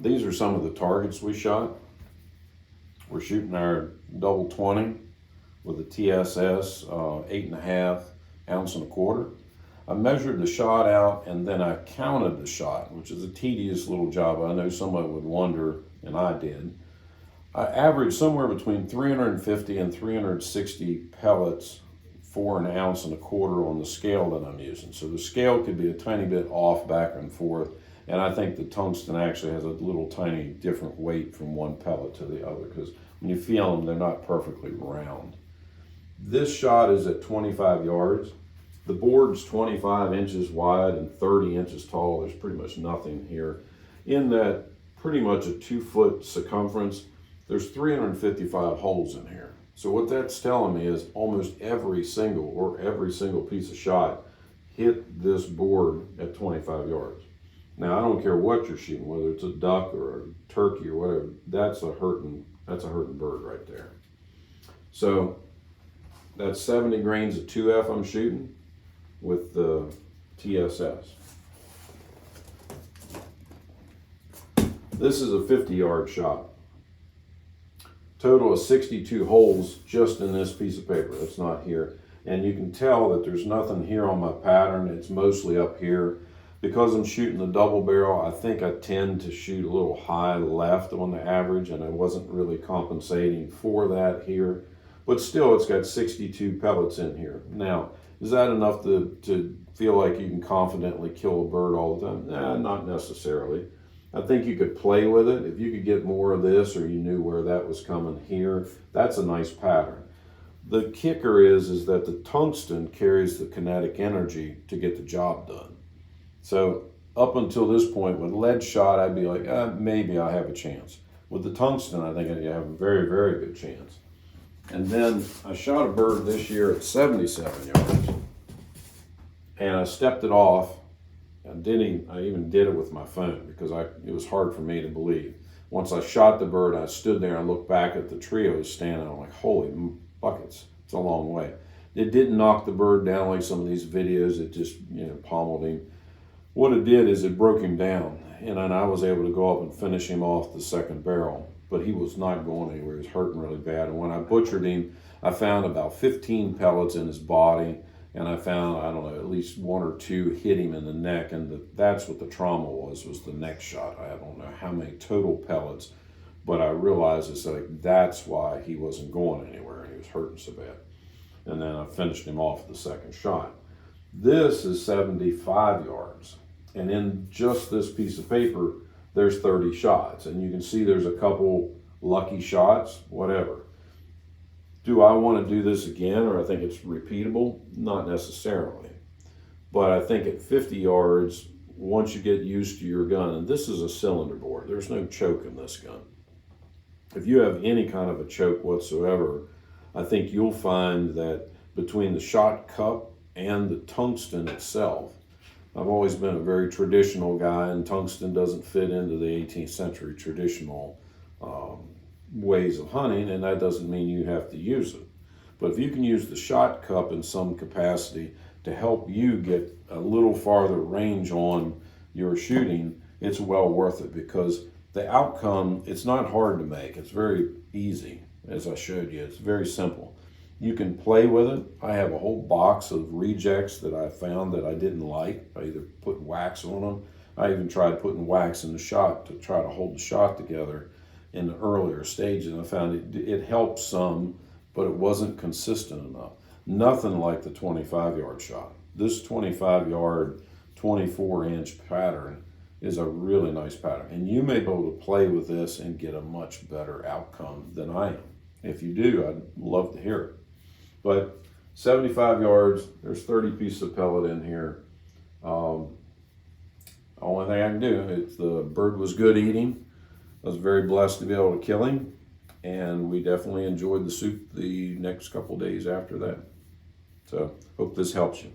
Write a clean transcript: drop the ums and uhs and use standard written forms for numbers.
These are some of the targets we shot. We're shooting our double 20 with a TSS 8.5 ounce and a quarter. I measured the shot out and then I counted the shot, which is a tedious little job. I know somebody would wonder, and I did. I averaged somewhere between 350 and 360 pellets for an ounce and a quarter on the scale that I'm using. So the scale could be a tiny bit off back and forth, and I think the tungsten actually has a little tiny different weight from one pellet to the other, because when you feel them, they're not perfectly round. This shot is at 25 yards. The board's 25 inches wide and 30 inches tall. There's pretty much nothing here. In that pretty much a 2-foot circumference, there's 355 holes in here. So what that's telling me is almost every single piece of shot hit this board at 25 yards. Now, I don't care what you're shooting, whether it's a duck or a turkey or whatever, that's a hurting bird right there. So that's 70 grains of 2F I'm shooting with the TSS. This is a 50-yard shot. Total of 62 holes just in this piece of paper. That's not here. And you can tell that there's nothing here on my pattern. It's mostly up here. Because I'm shooting the double barrel, I think I tend to shoot a little high left on the average, and I wasn't really compensating for that here. But still, it's got 62 pellets in here. Now, is that enough to feel like you can confidently kill a bird all the time? Nah, not necessarily. I think you could play with it. If you could get more of this, or you knew where that was coming here, that's a nice pattern. The kicker is that the tungsten carries the kinetic energy to get the job done. So up until this point, with lead shot, I'd be like, maybe I have a chance. With the tungsten, I think I have a very, very good chance. And then I shot a bird this year at 77 yards, and I stepped it off. I even did it with my phone because it was hard for me to believe. Once I shot the bird, I stood there and looked back at the tree I was standing on. I'm like, holy buckets, it's a long way. It didn't knock the bird down like some of these videos. It just, pommeled him. What it did is it broke him down, and then I was able to go up and finish him off the second barrel. But he was not going anywhere. He was hurting really bad. And when I butchered him, I found about 15 pellets in his body. And I found, I don't know, at least 1 or 2 hit him in the neck, and that's what the trauma was the neck shot. I don't know how many total pellets, but I realized it's like that's why he wasn't going anywhere and he was hurting so bad. And then I finished him off the second shot. This is 75 yards, and in just this piece of paper, there's 30 shots, and you can see there's a couple lucky shots, whatever. Do I want to do this again, or I think it's repeatable? Not necessarily. But I think at 50 yards, once you get used to your gun, and this is a cylinder bore, there's no choke in this gun. If you have any kind of a choke whatsoever, I think you'll find that between the shot cup and the tungsten itself, I've always been a very traditional guy, and tungsten doesn't fit into the 18th century traditional ways of hunting, and that doesn't mean you have to use it. But if you can use the shot cup in some capacity to help you get a little farther range on your shooting, it's well worth it, because the outcome, it's not hard to make. It's very easy, as I showed you. It's very simple. You can play with it. I have a whole box of rejects that I found that I didn't like. I either put wax on them. I even tried putting wax in the shot to try to hold the shot together in the earlier stages. I found it helped some, but it wasn't consistent enough. Nothing like the 25-yard shot. This 25-yard, 24-inch pattern is a really nice pattern. And you may be able to play with this and get a much better outcome than I am. If you do, I'd love to hear it. But 75 yards, there's 30 pieces of pellet in here. Only thing I can do, the bird was good eating. I was very blessed to be able to kill him, and we definitely enjoyed the soup the next couple days after that. So, hope this helps you.